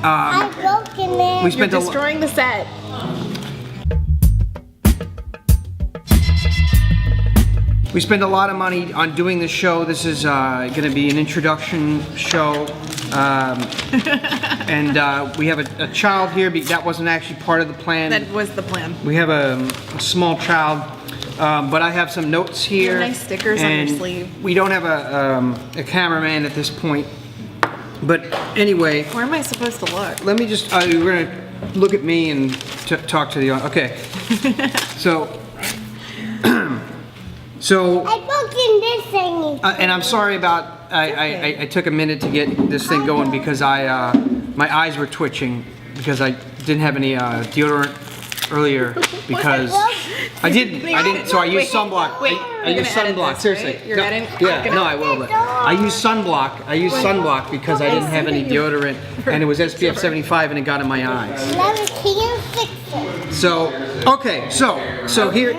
I'm broken it. We spent You're destroying the set. We spent a lot of money on doing this show. This is going to be an introduction show. And we have a child here. That wasn't actually part of the plan. That was the plan. We have a small child. But I have some notes here. You have nice stickers on your sleeve. We don't have a cameraman at this point. But anyway. Where am I supposed to look? Let me just, we're going to look at me and talk to the audience. Okay. So I'm broken this thing. and I'm sorry about, I took a minute to get this thing going because my eyes were twitching because I didn't have any deodorant earlier because I didn't, so I used sunblock. I used sunblock, seriously. Right? No, I will, but I used sunblock. I used sunblock because I didn't have any deodorant and it was SPF 75 and it got in my eyes. Never can fix it. So, okay, so here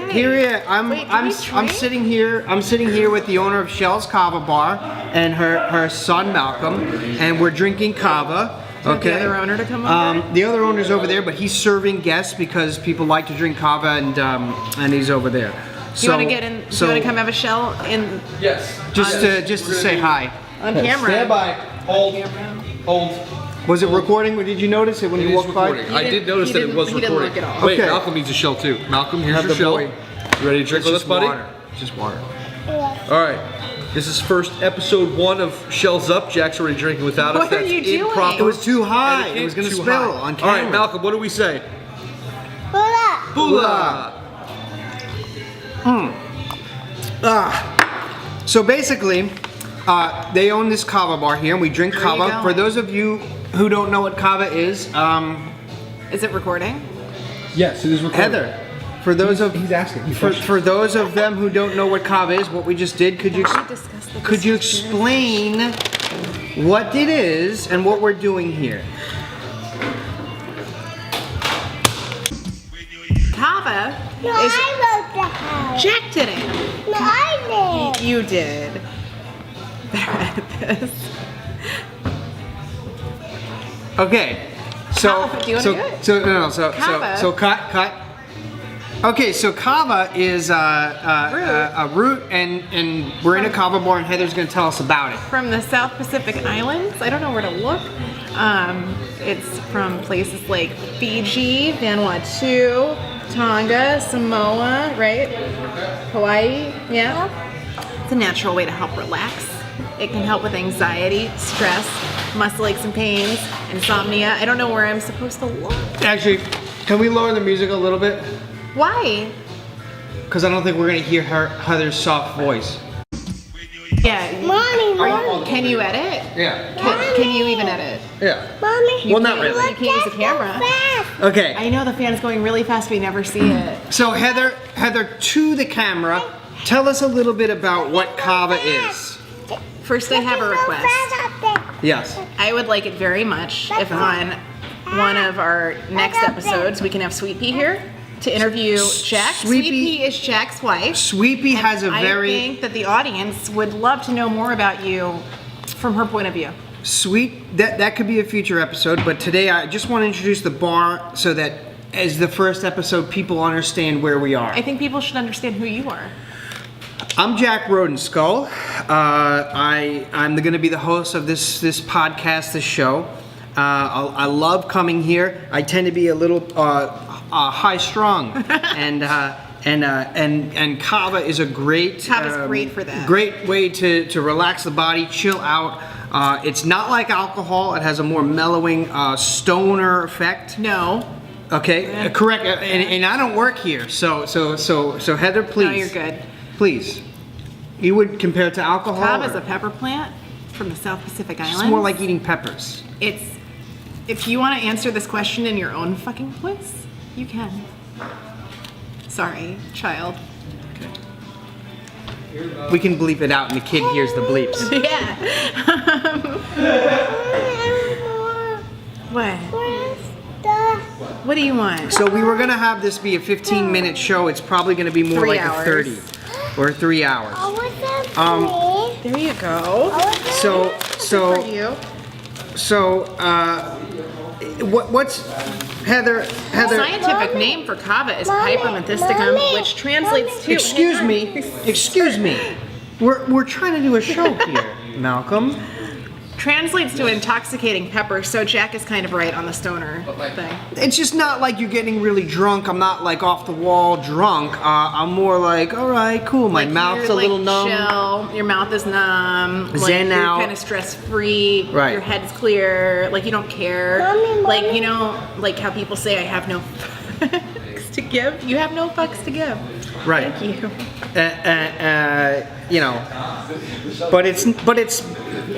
I'm sitting here with the owner of Shell's Kava Bar and her son Malcolm, and we're drinking Kava. Okay. The other owner to come over? The other owner's over there, but he's serving guests because people like to drink Kava, and he's over there. You want to get in? You want to come have a Shell in? Yes. Just to say hi. On camera. Stand by. Hold. Was it recording? Or did you notice it when you walked by? I did notice that it was he didn't recording. look at all. Wait, Okay. Malcolm needs a shell too. Malcolm, here's Have your the shell. boy. You ready to drink with us, buddy? Water. Just water. All right. This is first episode 1 of Shells Up. Jack's already drinking without us. What are That's you doing? improper. It was too high. And It was going to too spill high. on camera. All right, Malcolm, what do we say? Bula. Bula. So basically, they own this Kava bar here, and we drink Where are you Kava. going? For those of you who don't know what Kava is, Is it recording? Yes, it is recording. Heather, for those of He's asking. for those of them who don't know what Kava is, what we just did, could you explain what it is and what we're doing here? Kava No, is. I wrote the house. Jack didn't. No, I did. You did. Better at this. Okay, so Kava, do you wanna do it? Kava. so cut. Okay, so Kava is a root, and we're in a Kava bar, and Heather's going to tell us about it. From the South Pacific Islands. I don't know where to look. It's from places like Fiji, Vanuatu, Tonga, Samoa, right? Hawaii, yeah. It's a natural way to help relax. It can help with anxiety, stress, muscle aches and pains, insomnia. I don't know where I'm supposed to look. Actually, can we lower the music a little bit? Why? Because I don't think we're going to hear Heather's soft voice. Yeah. Mommy. Can you edit? Yeah. Can you even edit? Yeah. Mommy. Well, not really. You can't use a camera. Okay. I know the fan's going really fast. We never see it. So Heather, to the camera, tell us a little bit about what Kava is. First, I have a request. Yes. I would like it very much if on one of our next episodes we can have Sweet Pea here to interview Jack. Sweet Pea is Jack's wife. Sweet Pea has a I think that the audience would love to know more about you from her point of view. Sweet, that could be a future episode, but today I just want to introduce the bar so that as the first episode people understand where we are. I think people should understand who you are. I'm Jack Rodent Skull. I'm going to be the host of this podcast, this show. I love coming here. I tend to be a little high strung, and Kava is a great. Kava's great for that. Great way to relax the body, chill out. It's not like alcohol. It has a more mellowing stoner effect. No. Okay, correct. And I don't work here, so Heather, please. No, you're good. Please. You would compare it to alcohol? Kava is a pepper plant from the South Pacific Islands. It's more like eating peppers. If you want to answer this question in your own fucking voice, you can. Sorry, child. We can bleep it out and the kid hears the bleeps. Yeah. What? What do you want? So we were gonna have this be a 15-minute show. It's probably gonna be more 3 like hours. a 30 or 3 hours. There you go. So For you. what's Heather? Scientific name for kava is Piper methysticum, which translates to. Excuse me. We're trying to do a show here, Malcolm. Translates to intoxicating pepper, so Jack is kind of right on the stoner thing. It's just not like you're getting really drunk. I'm not like off the wall drunk. I'm more like, all right, cool. My mouth's a little numb. Chill. Your mouth is numb. Zen you're out. kind of stress free. Right. Your head's clear. Like you don't care. Mommy. Like you know, like how people say, "I have no fucks to give." You have no fucks to give. Right. Thank you. You know, but it's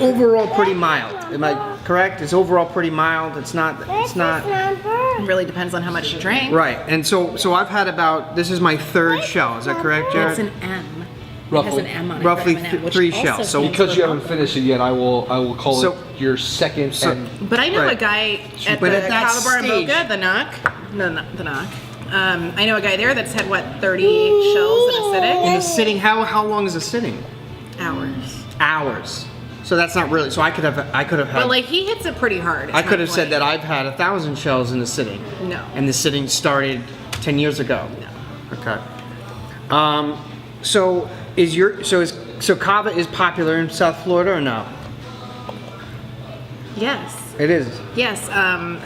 overall pretty mild. Am I correct? It's overall pretty mild. It's not. It really depends on how much you drink. Right. And so I've had about. This is my third shell. Is that correct, Jared? It's an M. Roughly. It has an M on it. Roughly M&M, which 3 also shells. So stands Because for you haven't finished it yet, I will call So- it your second. and But I know Right. a guy at But the at that Kava Bar in stage- Boca, the Knock. I know a guy there that's had what 30 shells in a sitting. in the sitting, how long is the sitting? Hours. Hours. So that's not really. So I could have had. But like he hits it pretty hard. I could have said that I've had 1,000 shells in the sitting. No. And the sitting started 10 years ago. No. Okay. So Kava is popular in South Florida or no? Yes. It is. Yes.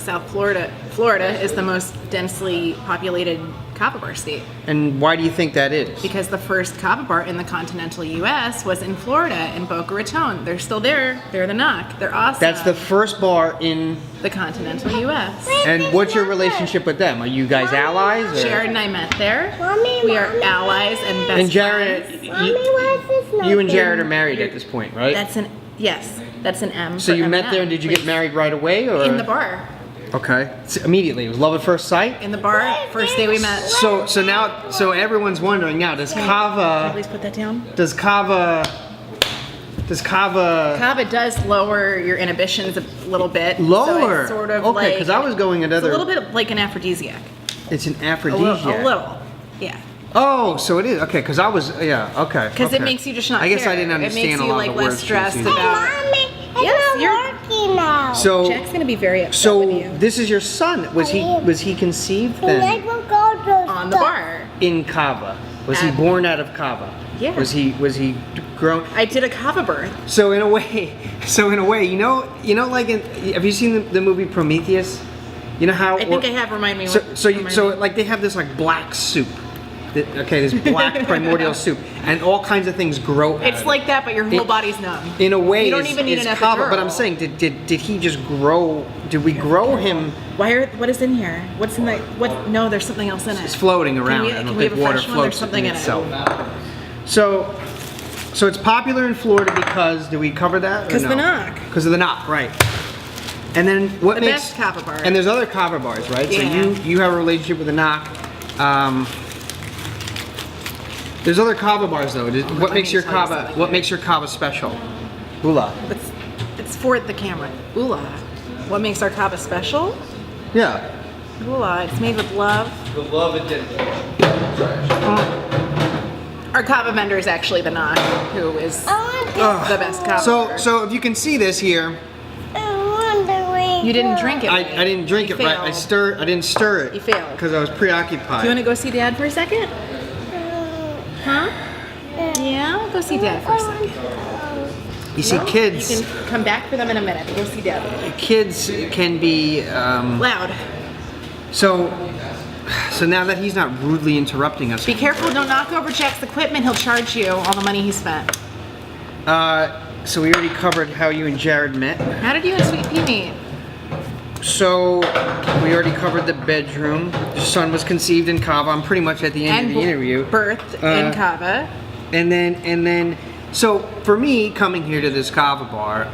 South Florida. Florida is the most densely populated Kava bar state And why do you think that is? because the first Kava bar in the continental U.S. was in Florida in Boca Raton. They're still there. They're the Knock. They're awesome. That's the first bar in. the continental U.S. And what's your relationship with them? Are you guys allies? Or? Jared and I met there. Mommy, We are Mommy. allies and best And Jared, friends. Mommy, why is this you and not Jared are in? married at this point, right? That's an yes. That's an M. So for you met M&M, there, and did you get please. married right away, or In the bar. Okay, so immediately. It was love at first sight. In the bar. First day we met. So everyone's wondering now. Does Kava? Please put that down. Does Kava? Kava does lower your inhibitions a little bit. So Lower? it's sort of Okay, like, 'cause I was going it's another- a little bit like an aphrodisiac. It's an A aphrodisiac. little. Yeah. Oh, so it is. Okay, because I was. Yeah. Okay. Because okay. it makes you just not I guess care. I didn't understand It makes a you lot like of the less words she was stressed using. about. Mommy, it's Yes, not you're- working now. So Jack's gonna be very upset so with you. this is your son. Was he conceived then Never go to On the bar. in Kava? Was he At- born out of Kava? Yeah. Was he grown? I did a Kava birth. So in a way, you know, like have you seen the movie Prometheus? You know how? I think I have. Remind me. So what- so remind me. like they have this like black soup. Okay, this black primordial soup, and all kinds of things grow. out It's of like that, but your whole It- body's numb. in a way, You don't is- even need is an Kava, epidural. but I'm saying, did he just grow? Did we grow him? What is in here? What's in the? What? No, there's something else in it. It's floating around. we- I can don't we think have a water fresh one? There's floats something in in it. itself. So it's popular in Florida because did we cover that? Because the Knock. Because of the Knock, right? And then what The makes best Kava bar. And there's other Kava bars, right? Yeah. So you have a relationship with the Knock. There's other Kava bars though. What makes your me tell you Kava? something. What makes your Kava special? Hula. It's for the camera. Ooh-la. What makes our Kava special? Yeah. Ooh-la. It's made with love. The love and dedication. Our Kava vendor is actually the Knock, who is I the best Kava So bar. if you can see this here, want the ring. You didn't drink it. I didn't drink You it right. failed. I didn't stir it. You failed. Because I was preoccupied. Do you want to go see Dad for a second? Huh? Yeah, go see Dad for a second. You see, You kids can come back for them in a minute. Go see Dad. kids can be Loud. so now that he's not rudely interrupting us. Be careful. Don't knock over Jack's equipment. He'll charge you all the money he spent. So we already covered how you and Jared met. How did you and Sweet Pea meet? So we already covered the bedroom. Your son was conceived in Kava. I'm pretty much at the end of the interview. Birthed in Kava. And then, so for me, coming here to this Kava bar,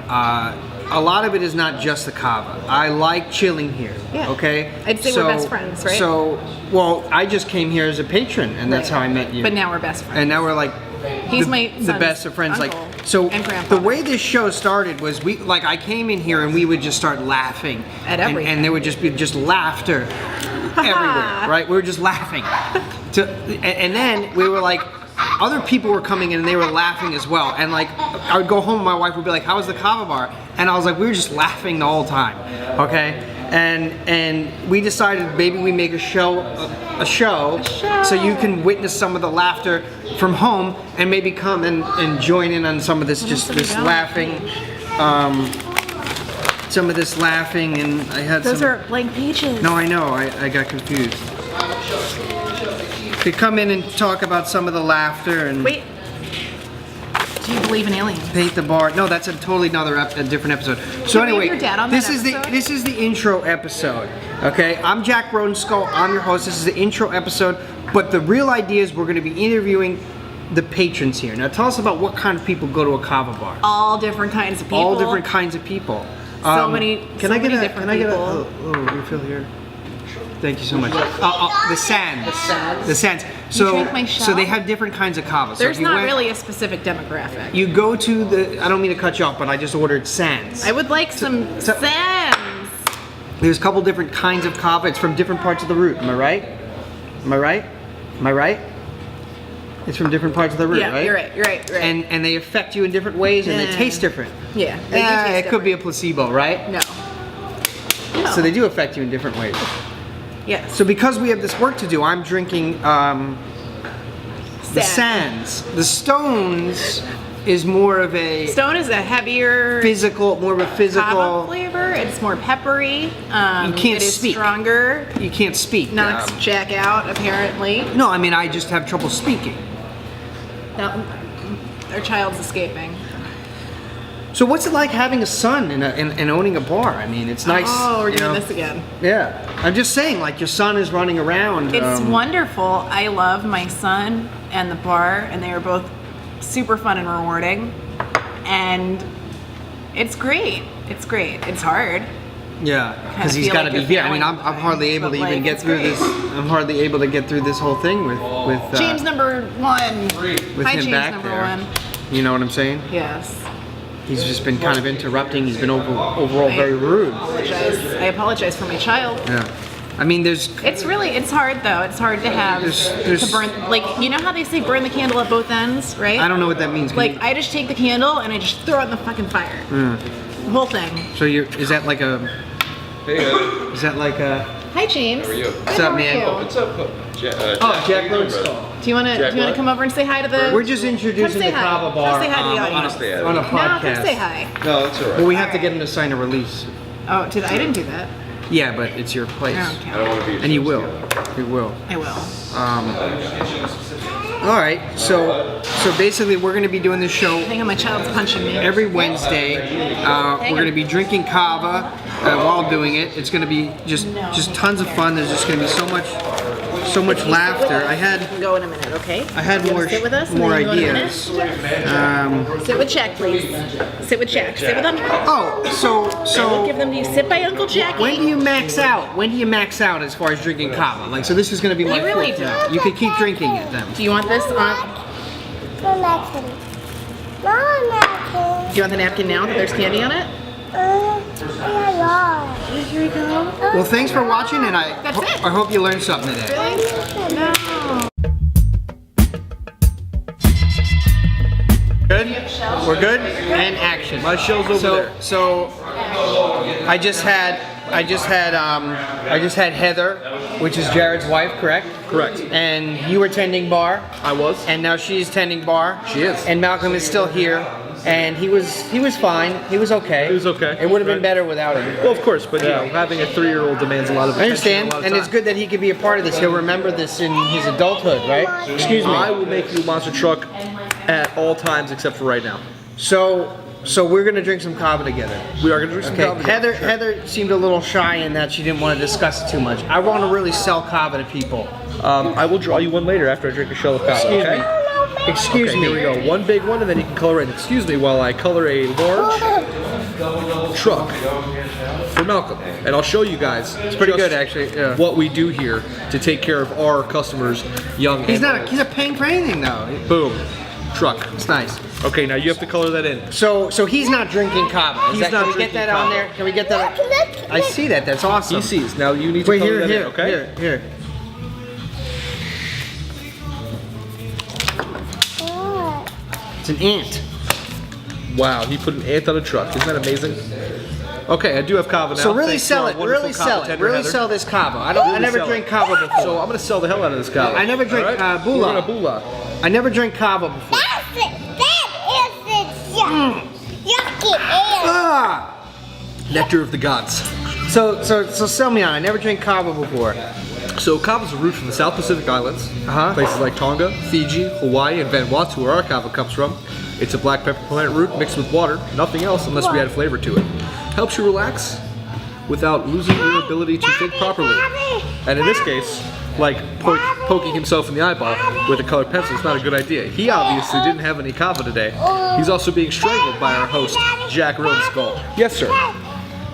a lot of it is not just the Kava. I like chilling here. Yeah. Okay. I'd say we're best friends, right? So, well, I just came here as a patron, and that's Right. how I met you. But now we're best friends. And now we're like. He's the, my the son's best of friends. uncle Like so, and grandpa. the way this show started was I came in here and we would just start laughing At and, everything. and there would just be laughter everywhere, right? We were just laughing. And then we were like, other people were coming in and they were laughing as well. And like, I would go home and my wife would be like, "How was the Kava bar?" And I was like, we were just laughing the whole time, okay? and we decided maybe we make a show so you can witness some of the laughter from home and maybe come and join in on some of this this laughing. Some of this laughing, and I had Those some. are blank pages. No, I know. I got confused. To come in and talk about some of the laughter and Wait. Do you believe in aliens? paint the bar. No, that's a totally a different episode. So Can we have anyway, your dad on this that is episode? this is the intro episode. Okay, I'm Jack Rodent Skull. I'm your host. This is the intro episode. But the real idea is we're going to be interviewing the patrons here. Now, tell us about what kind of people go to a Kava bar. All different kinds of people. All different kinds of people. So many. Can so I get many a different can I get a people. little refill here? Thank you so much. The sands. The sands. So drink my shell? so they have different kinds of kava. So There's if you not went- really a specific demographic. You go to the. I don't mean to cut you off, but I just ordered sands. I would like some so- sands. There's a couple different kinds of kava. It's from different parts of the root. Am I right? Am I right? Am I right? It's from different parts of the root, Yeah, right? you're right. You're right. You're right. And they affect you in different ways, and they Yeah. taste different. yeah, they do taste It could be a different. placebo, right? No. So they do affect you in different ways. Yes. So because we have this work to do, I'm drinking the sands. The stones is more of a Stone is a heavier more of a Kava physical. flavor. It's more peppery. You can't it is speak. stronger. You can't speak. Knocks Jack out apparently. No, I mean I just have trouble speaking. No, our child's escaping. So what's it like having a son and owning a bar? I mean, it's nice. Oh, we're you doing know. this again. Yeah, I'm just saying, like your son is running around. It's wonderful. I love my son and the bar, and they are both super fun and rewarding. And it's great. It's great. It's hard. Yeah, because he's feel got to like be you're here. I mean, I'm failing, hardly able to but, even like, get it's through great. this. I'm hardly able to get through this whole thing with James number one. with Hi, him James back number there. one. You know what I'm saying? Yes. He's just been kind of interrupting. He's been overall very rude. I apologize for my child. Yeah. I mean, there's It's hard though. It's hard to have There's- to burn, like, you know how they say burn the candle at both ends, right? I don't know what that means. Can Like, you- I just take the candle and I just throw it in the fucking fire. The whole thing. so is that like a? Hey guys. Is that like a? Hi, James. How are you? What's up, man? What's up? Jack, Oh, Jack Rodent Skull. Do you wanna Jack what? come over and say hi to the? We're just introducing say the hi. Kava bar Come say hi to the on audience. Stay a at it. No, podcast. come say hi. No, that's alright. Well, we have to get him to sign a release. Oh, I didn't do that. Yeah, but it's your place, Okay. I don't want to be. and you will. You will. I will. All right. So basically, we're going to be doing this show Hang on, my child's punching me. every Wednesday. We're going to be drinking kava while doing it. It's going to be just tons of fun. There's just going to be so much laughter. I had Go in a minute, okay? more You wanna sit with us and more then you go in a ideas. Sit with Jack, please. Sit with Jack. Sit with Uncle. Oh, I will give them to you. Sit by Uncle Jackie. when do you max out? When do you max out as far as drinking kava? Like, so this is going to be my You really fourth do. now. You could keep drinking it then. Do you want this on? No napkin. No napkin. Do you want the napkin now that there's candy on it? Yeah. Here we go. Well, thanks for watching, and That's it. I hope you learned something today. Really? No. Good? We're good? And action. My shell's over there. So I just had Heather, which is Jared's wife, correct? Correct. And you were tending bar, I was. and now she's tending bar. She is. And Malcolm is still here, and he was fine. He was okay. He was okay. It would have been better without him. Well, of course, but you know, having a 3-year-old demands a lot of I attention. understand, a lot of and it's time. good that he could be a part of this. He'll remember this in his adulthood, right? Excuse me. I will make you a monster truck at all times except for right now. So we're gonna drink some kava together. We are gonna drink some Okay, Kava. Heather seemed a little shy in that she didn't want to discuss it too much. I want to really sell kava to people. I will draw you one later after I drink a shell of Kava. Excuse okay? me. Excuse Okay, me. here we go. One big one, and then you can color in. Excuse me while I color a large truck for Malcolm, and I'll show you guys. It's pretty good, actually, yeah. What we do here to take care of our customers, young. He's and not. old. He's not paying for anything though. Boom, truck. It's nice. Okay, now you have to color that in. So he's not drinking kava. Is He's that, not can we get drinking that on kava. there? Can we get that? I see that. That's awesome. He sees. Now you need to Wait, color here, that here, in. Okay. here. It's an ant. Wow, he put an ant on a truck. Isn't that amazing? Okay, I do have Kava now. So really thanks to sell our it. wonderful Really Kava sell it. tender, Really Heather. sell this Kava. I never sell drank it. Kava before. So I'm gonna sell the hell out of this Kava. I never drank All right? Bula. We're gonna Bula. I never drank Kava before. That is yucky air. Ah! Nectar of the gods. So sell me on. I never drank Kava before. So Kava's a root from the South Pacific Islands, places like Tonga, Fiji, Hawaii, and Vanuatu, where our Kava comes from. It's a black pepper plant root mixed with water, nothing else unless we add flavor to it. Helps you relax without losing your ability to think properly. And in this case, like poking himself in the eyeball with a colored pencil is not a good idea. He obviously didn't have any Kava today. He's also being strangled by our host, Jack Rodent Skull. Yes, sir.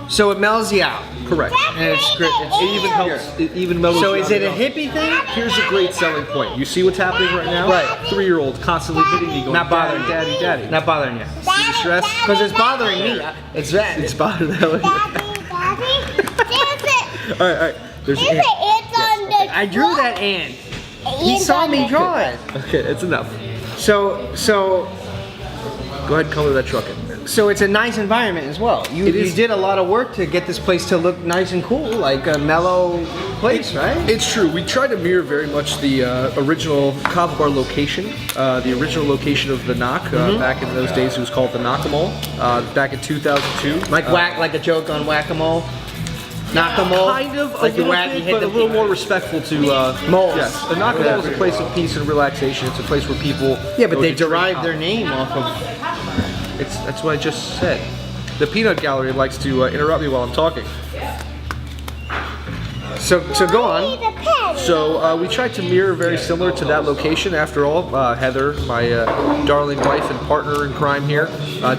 So it mellows you out. Correct. And it's great. It even helps. It even mellows. So you is out it a enough. hippie thing? Here's a great selling point. You see what's happening right now? Right. 3-year-old constantly hitting me, going, Not bothering daddy, you. daddy, daddy. Not bothering you. See the stress? Because it's bothering me. It's that. It's bothering the hell out of you. Daddy, All right. There's an ant. it's on the I drew that ant. He saw me draw it. Okay, it's enough. So Go ahead and color that truck in. it's a nice environment as well. You did a lot of work to get this place to look nice and cool, like a mellow place, right? It's true. We tried to mirror very much the original Kava Bar location, the original location of the Knock. Back in those days, it was called the Knock-A-Mole. Back in 2002. Like a joke on whack-a-mole. Knock-a-mole. Kind of, like a you little whack, bit, you hit but the a little more respectful to moles. Yes, a Knock-A-Mole is a place of peace and relaxation. It's a place where people. Yeah, but go they to drink derive Kava. their name off of. That's what I just said. The peanut gallery likes to interrupt me while I'm talking. So go on. So we tried to mirror very similar to that location. After all, Heather, my darling wife and partner in crime here,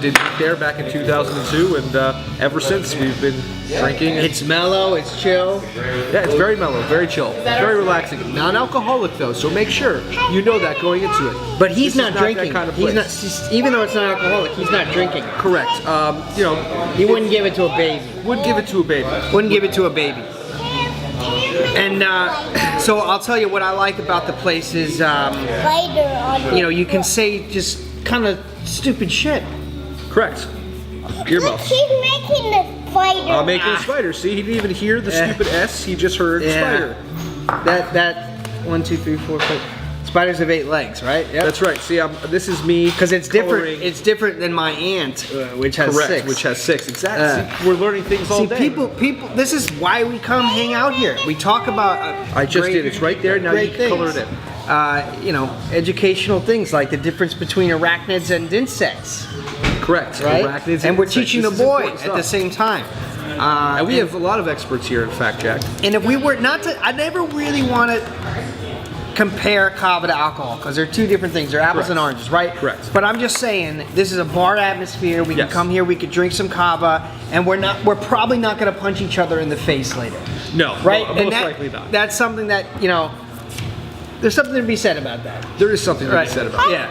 did meet there back in 2002, and ever since we've been drinking. It's mellow. It's chill. Yeah, it's very mellow, very chill, very relaxing. Non-alcoholic though, so make sure you know that going into it. But he's This not is drinking. That kind of He's place. not. Even though it's not alcoholic, he's not drinking. Correct. He wouldn't give it to a baby. Would give it to a baby. Wouldn't give it to a baby. And so I'll tell you what I like about the place is, you can say just kind of stupid shit. Correct. Earmuffs. He's making the spider. I'm making a spider. See, he didn't even hear the stupid S. He just heard spider. That 1, 2, 3, 4, 5. Spiders have 8 legs, right? Yep. That's right. See, this is me. Because it's different. coloring- It's different than my aunt, which has Correct, 6. which has 6. Exactly. See, we're learning things all See, day. people. This is why we come hang out here. We talk about. I just did. It's right there. Now you great can color it things. in. Educational things like the difference between arachnids and insects, Correct. right? Arachnids and we're insects. teaching the This is boy important at the stuff. same time. And we have a lot of experts here, in fact, Jack. And if we were not to, I never really want to compare Kava to alcohol because they're two different things. They're apples and oranges, right? Correct. But I'm just saying, this is a bar atmosphere. We can Yes. come here, we could drink some Kava, and we're probably not going to punch each other in the face later, No, right? Most And that, likely not. That's something that there's something to be said about that. There is something to Right. be said about it. Yeah.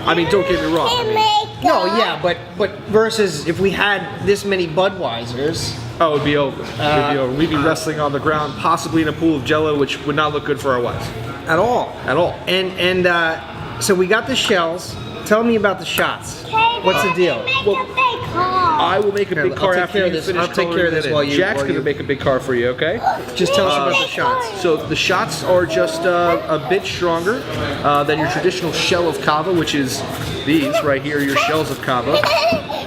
I mean, don't get me wrong. I mean, No, yeah, but versus if we had this many Budweisers. oh, it'd be over. It'd be over. We'd be wrestling on the ground, possibly in a pool of Jello, which would not look good for our wives At all. at all. And so we got the shells. Tell me about the shots. What's the deal? I will make a big I'll car take after care you of this. finish I'll take care of coloring this it in. while you- Jack's while gonna you- make a big car for you, okay? Just tell us about the shots. So the shots are just a bit stronger than your traditional shell of Kava, which is these right here, your shells of Kava.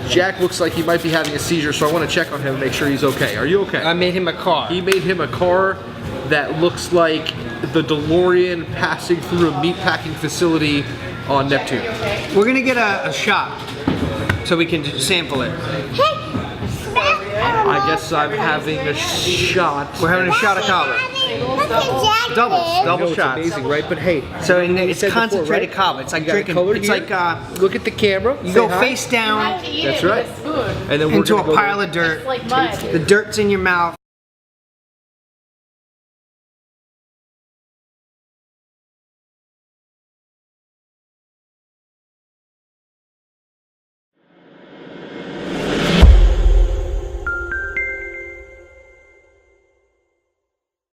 Jack looks like he might be having a seizure, so I want to check on him and make sure he's okay. Are you okay? I made him a car. He made him a car that looks like the DeLorean passing through a meatpacking facility on Neptune. We're gonna get a shot so we can just sample it. I guess I'm having a shot. We're having a shot of Kava. Doubles. I know it's shots. amazing, right? But hey, So and it's said before, concentrated right? Kava. It's like You got it drinking. colored It's here. like look at the camera. you say go hi. face down That's right. And then we're into a gonna go pile of dirt. Like mud. The dirt's in your mouth.